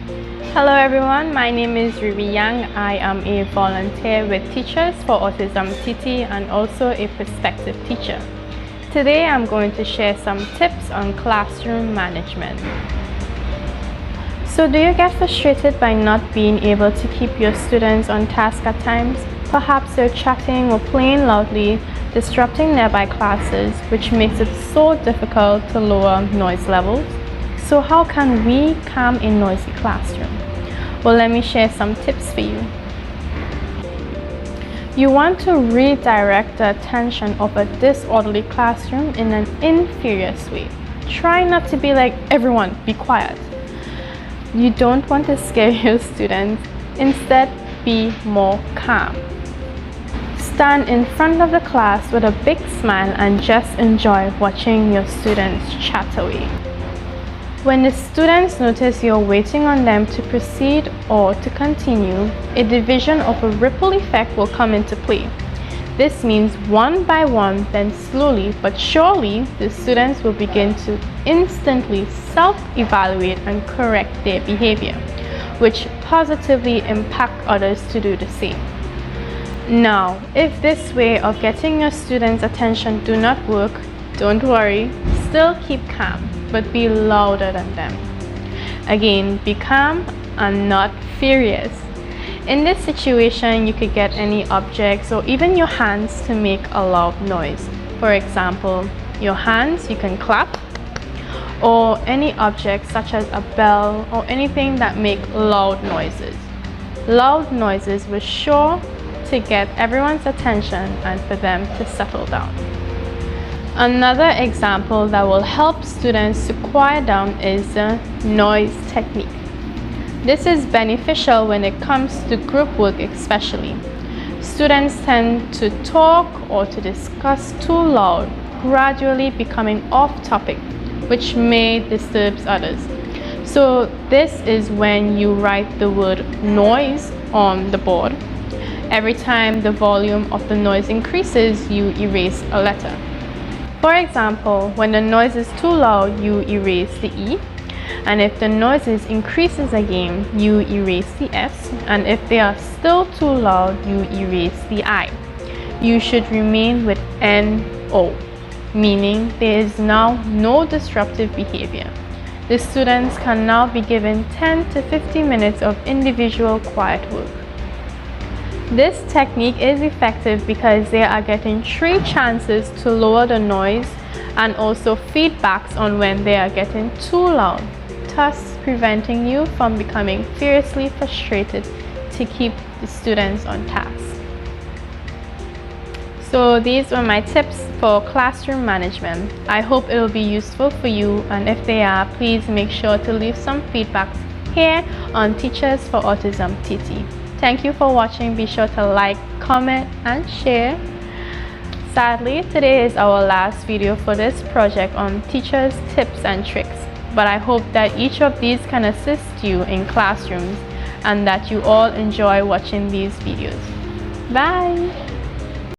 Hello everyone, my name is Ruby Yang. I am a volunteer with Teachers for Autism TT and also a prospective teacher. Today I'm going to share some tips on classroom management. So do you get frustrated by not being able to keep your students on task at times? Perhaps they're chatting or playing loudly, disrupting nearby classes, which makes it so difficult to lower noise levels. So how can we calm a noisy classroom? Well, let me share some tips for you. You want to redirect the attention of a disorderly classroom in an infurious way. Try not to be like, everyone, be quiet. You don't want to scare your students. Instead, be more calm. Stand in front of the class with a big smile and just enjoy watching your students chat away. When the students notice you're waiting on them to proceed or to continue, a division of a ripple effect will come into play. This means one by one, then slowly but surely, the students will begin to instantly self-evaluate and correct their behavior, which positively impact others to do the same. Now, if this way of getting your students' attention do not work, don't worry, still keep calm, but be louder than them. Again, be calm and not furious. In this situation, you could get any objects or even your hands to make a loud noise. For example, your hands, you can clap, or any object such as a bell or anything that make loud noises. Loud noises were sure to get everyone's attention and for them to settle down. Another example that will help students to quiet down is the noise technique. This is beneficial when it comes to group work especially. Students tend to talk or to discuss too loud, gradually becoming off topic, which may disturb others. So this is when you write the word noise on the board. Every time the volume of the noise increases, you erase a letter. For example, when the noise is too loud, you erase the E, and if the noise increases again, you erase the S, and if they are still too loud, you erase the I. You should remain with NO, meaning there is now no disruptive behavior. The students can now be given 10 to 15 minutes of individual quiet work. This technique is effective because they are getting 3 chances to lower the noise and also feedbacks on when they are getting too loud, thus preventing you from becoming fiercely frustrated to keep the students on task. So these were my tips for classroom management. I hope it will be useful for you, and if they are, please make sure to leave some feedbacks here on Teachers for Autism TT. Thank you for watching. Be sure to like, comment, and share. Sadly, today is our last video for this project on teachers' tips and tricks, but I hope that each of these can assist you in classrooms and that you all enjoy watching these videos. Bye!